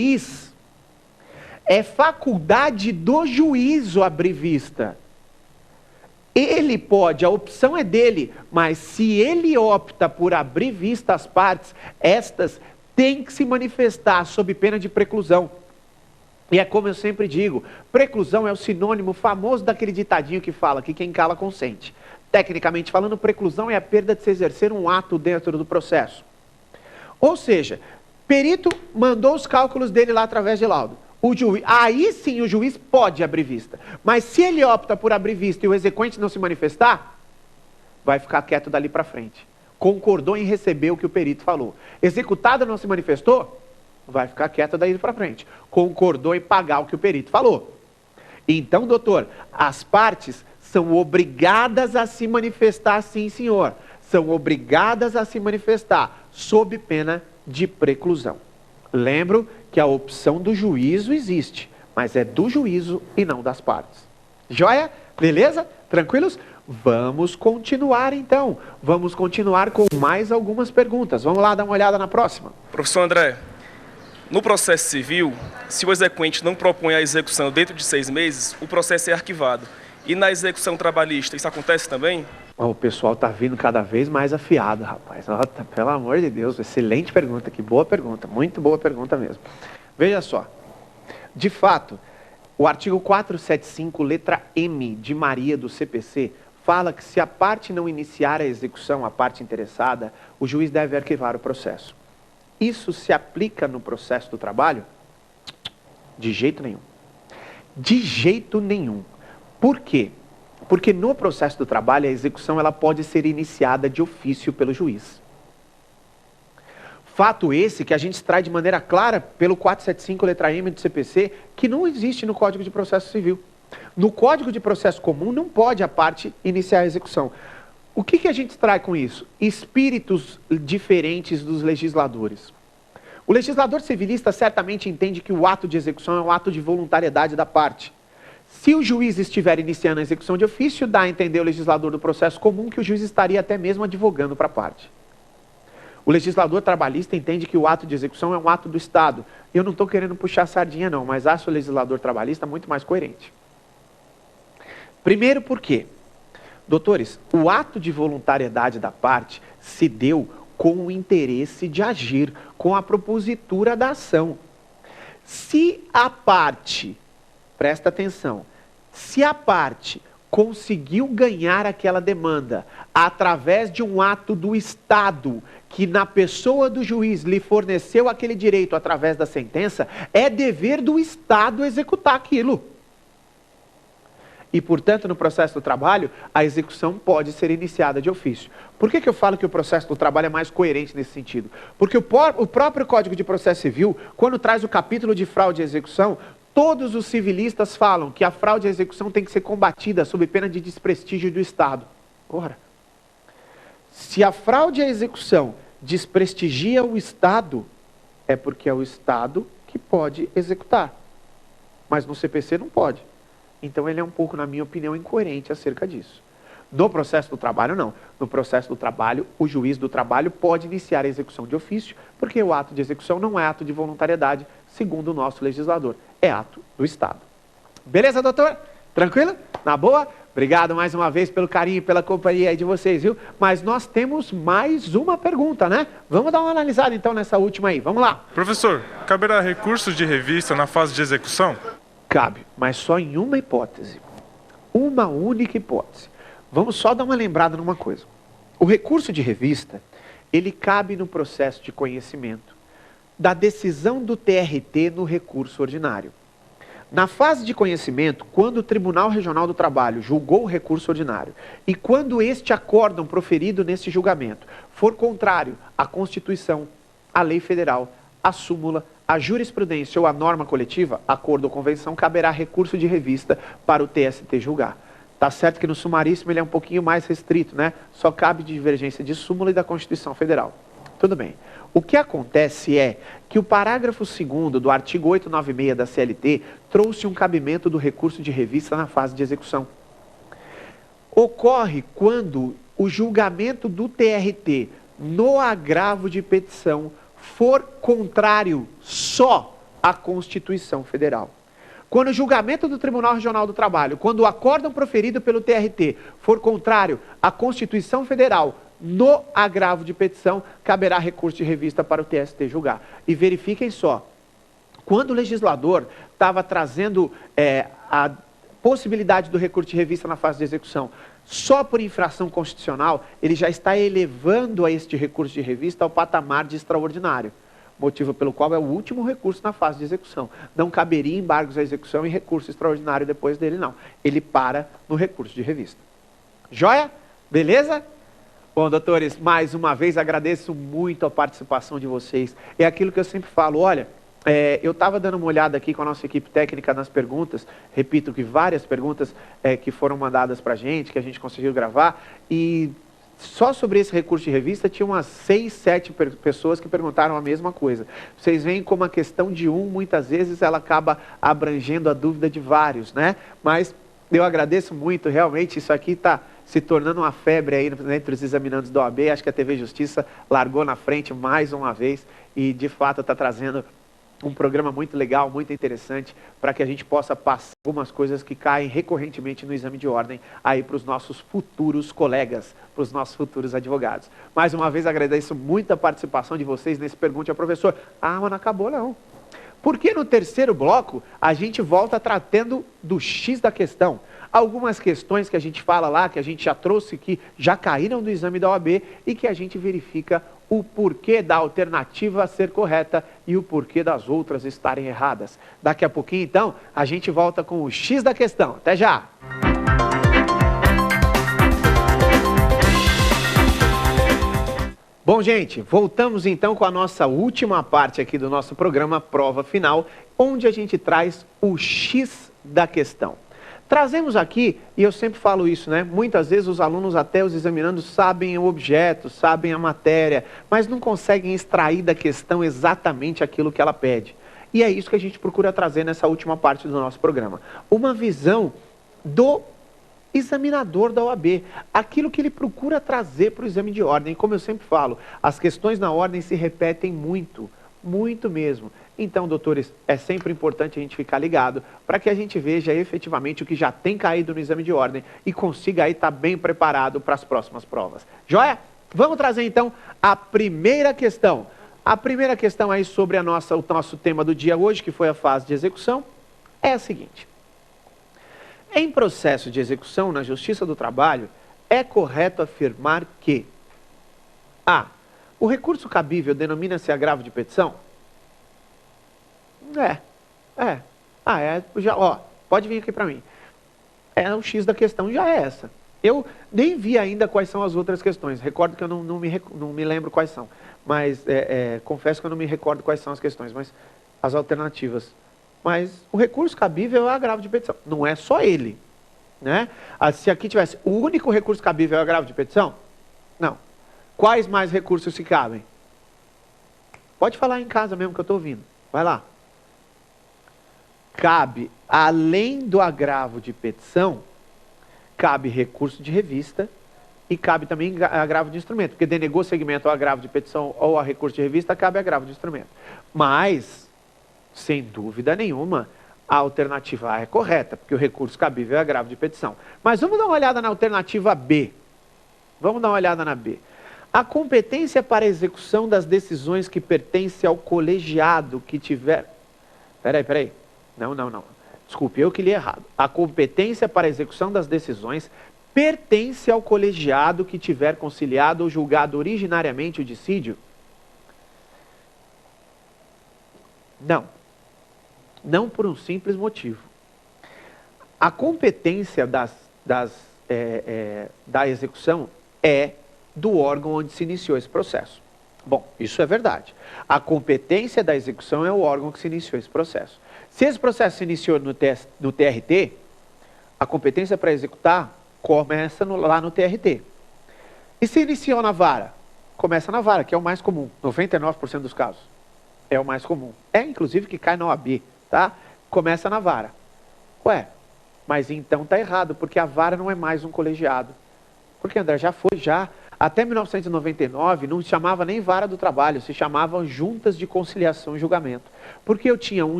juiz. É faculdade do juiz o abrir vista. Ele pode, a opção é dele, mas se ele opta por abrir vista às partes, estas têm que se manifestar sob pena de preclusão. E é como eu sempre digo, preclusão é o sinônimo famoso daquele ditadinho que fala que quem cala consente. Tecnicamente falando, preclusão é a perda de se exercer um ato dentro do processo. Ou seja, perito mandou os cálculos dele lá através de laudo. Aí sim o juiz pode abrir vista. Mas se ele opta por abrir vista e o exequente não se manifestar, vai ficar quieto dali para frente. Concordou em receber o que o perito falou. Executado não se manifestou, vai ficar quieto daí para frente. Concordou em pagar o que o perito falou. Então, doutor, as partes são obrigadas a se manifestar, sim, senhor. São obrigadas a se manifestar sob pena de preclusão. Lembro que a opção do juízo existe, mas é do juízo e não das partes. Joia? Beleza? Tranquilos? Vamos continuar então. Vamos continuar com mais algumas perguntas. Vamos lá dar uma olhada na próxima. Professor André, no processo civil, se o exequente não propõe a execução dentro de 6 meses, o processo é arquivado. E na execução trabalhista, isso acontece também? O pessoal está vindo cada vez mais afiado, rapaz. Pelo amor de Deus, excelente pergunta, que boa pergunta, muito boa pergunta mesmo. Veja só, de fato, o artigo 475, letra M de Maria do CPC, fala que se a parte não iniciar a execução, a parte interessada, o juiz deve arquivar o processo. Isso se aplica no processo do trabalho? De jeito nenhum. De jeito nenhum. Por quê? Porque no processo do trabalho, a execução ela pode ser iniciada de ofício pelo juiz. Fato esse que a gente extrai de maneira clara pelo 475, letra M do CPC, que não existe no Código de Processo Civil. No Código de Processo Comum não pode a parte iniciar a execução. O que a gente extrai com isso? Espíritos diferentes dos legisladores. O legislador civilista certamente entende que o ato de execução é um ato de voluntariedade da parte. Se o juiz estiver iniciando a execução de ofício, dá a entender o legislador do processo comum que o juiz estaria até mesmo advogando para a parte. O legislador trabalhista entende que o ato de execução é um ato do Estado. Eu não estou querendo puxar sardinha não, mas acho o legislador trabalhista muito mais coerente. Primeiro por quê? Doutores, o ato de voluntariedade da parte se deu com o interesse de agir, com a propositura da ação. Se a parte... Presta atenção, se a parte conseguiu ganhar aquela demanda através de um ato do Estado, que na pessoa do juiz lhe forneceu aquele direito através da sentença, é dever do Estado executar aquilo. E, portanto, no processo do trabalho, a execução pode ser iniciada de ofício. Por que eu falo que o processo do trabalho é mais coerente nesse sentido? Porque o próprio Código de Processo Civil, quando traz o capítulo de fraude e execução, todos os civilistas falam que a fraude e a execução tem que ser combatida sob pena de desprestígio do Estado. Ora, se a fraude e a execução desprestigia o Estado, é porque é o Estado que pode executar. Mas no CPC não pode. Então ele é um pouco, na minha opinião, incoerente acerca disso. No processo do trabalho, não. No processo do trabalho, o juiz do trabalho pode iniciar a execução de ofício, porque o ato de execução não é ato de voluntariedade, segundo o nosso legislador. É ato do Estado. Beleza, doutor? Tranquilo? Na boa? Obrigado mais uma vez pelo carinho e pela companhia aí de vocês, viu? Mas nós temos mais uma pergunta, né? Vamos dar uma analisada então nessa última aí. Vamos lá. Professor, caberá recurso de revista na fase de execução? Cabe, mas só em uma hipótese. Uma única hipótese. Vamos só dar uma lembrada numa coisa. O recurso de revista, ele cabe no processo de conhecimento da decisão do TRT no recurso ordinário. Na fase de conhecimento, quando o Tribunal Regional do Trabalho julgou o recurso ordinário e quando este acórdão proferido nesse julgamento for contrário à Constituição, à lei federal, à súmula, à jurisprudência ou à norma coletiva, acordo ou convenção, caberá recurso de revista para o TST julgar. Tá certo que no sumaríssimo ele é um pouquinho mais restrito, né? Só cabe de divergência de súmula e da Constituição Federal. Tudo bem. O que acontece é que o parágrafo 2º do artigo 896 da CLT trouxe um cabimento do recurso de revista na fase de execução. Ocorre quando o julgamento do TRT no agravo de petição for contrário só à Constituição Federal. Quando o julgamento do Tribunal Regional do Trabalho, quando o acórdão proferido pelo TRT for contrário à Constituição Federal no agravo de petição, caberá recurso de revista para o TST julgar. E verifiquem só, quando o legislador estava trazendo a possibilidade do recurso de revista na fase de execução, só por infração constitucional, ele já está elevando a este recurso de revista ao patamar de extraordinário, motivo pelo qual é o último recurso na fase de execução. Não caberia embargos à execução e recurso extraordinário depois dele, não. Ele para no recurso de revista. Joia? Beleza? Bom, doutores, mais uma vez agradeço muito a participação de vocês. É aquilo que eu sempre falo, olha, eu estava dando uma olhada aqui com a nossa equipe técnica nas perguntas, repito que várias perguntas que foram mandadas para a gente conseguiu gravar, e só sobre esse recurso de revista tinha umas 6, 7 pessoas que perguntaram a mesma coisa. Vocês veem como a questão de muitas vezes ela acaba abrangendo a dúvida de vários, né? Mas eu agradeço muito, realmente isso aqui está se tornando uma febre aí entre os examinandos da OAB, acho que a TV Justiça largou na frente mais uma vez e de fato está trazendo um programa muito legal, muito interessante, para que a gente possa passar algumas coisas que caem recorrentemente no exame de ordem aí para os nossos futuros colegas, para os nossos futuros advogados. Mais uma vez agradeço muito a participação de vocês nesse Pergunte ao Professor. Ah, mas não acabou não. Porque no terceiro bloco a gente volta tratando do X da questão. Algumas questões que a gente fala lá, que a gente já trouxe, que já caíram do exame da OAB e que a gente verifica o porquê da alternativa ser correta e o porquê das outras estarem erradas. Daqui a pouquinho, então, a gente volta com o X da questão. Até já! Bom, gente, voltamos então com a nossa última parte aqui do nosso programa Prova Final, onde a gente traz o X da questão. Trazemos aqui, e eu sempre falo isso, né? Muitas vezes os alunos, até os examinandos, sabem o objeto, sabem a matéria, mas não conseguem extrair da questão exatamente aquilo que ela pede. E é isso que a gente procura trazer nessa última parte do nosso programa. Uma visão do examinador da OAB, aquilo que ele procura trazer para o exame de ordem. E como eu sempre falo, as questões na ordem se repetem muito, muito mesmo. Então, doutores, é sempre importante a gente ficar ligado para que a gente veja efetivamente o que já tem caído no exame de ordem e consiga aí estar bem preparado para as próximas provas. Joia? Vamos trazer então a primeira questão. A primeira questão aí sobre o nosso tema do dia hoje, que foi a fase de execução, é a seguinte. Em processo de execução na Justiça do Trabalho, é correto afirmar que A. O recurso cabível denomina-se agravo de petição? Pode vir aqui para mim. O X da questão já é essa. Eu nem vi ainda quais são as outras questões. Recordo que eu não me lembro quais são. Mas confesso que eu não me recordo quais são as questões, mas as alternativas. Mas o recurso cabível é o agravo de petição. Não é só ele, né? Se aqui tivesse o único recurso cabível é o agravo de petição? Não. Quais mais recursos se cabem? Pode falar em casa mesmo que eu estou ouvindo. Vai lá. Cabe, além do agravo de petição, cabe recurso de revista e cabe também agravo de instrumento, porque denegou segmento ao agravo de petição ou a recurso de revista, cabe agravo de instrumento. Mas, sem dúvida nenhuma, a alternativa A é correta, porque o recurso cabível é agravo de petição. Mas vamos dar uma olhada na alternativa B. Vamos dar uma olhada na B. A competência para a execução das decisões que pertence ao colegiado que tiver... Peraí. Não. Desculpe, eu que li errado. A competência para a execução das decisões pertence ao colegiado que tiver conciliado ou julgado originariamente o dissídio? Não. Não por um simples motivo. A competência da execução é do órgão onde se iniciou esse processo. Bom, isso é verdade. A competência da execução é o órgão que se iniciou esse processo. Se esse processo se iniciou no TRT, a competência para executar começa lá no TRT. E se iniciou na vara? Começa na vara, que é o mais comum, 99% dos casos. É o mais comum. Inclusive, que cai na OAB, tá? Começa na vara. Ué, mas então tá errado, porque a vara não é mais um colegiado. Porque, André, já foi, Até 1999 não se chamava nem vara do trabalho, se chamavam juntas de conciliação e julgamento. Porque eu tinha um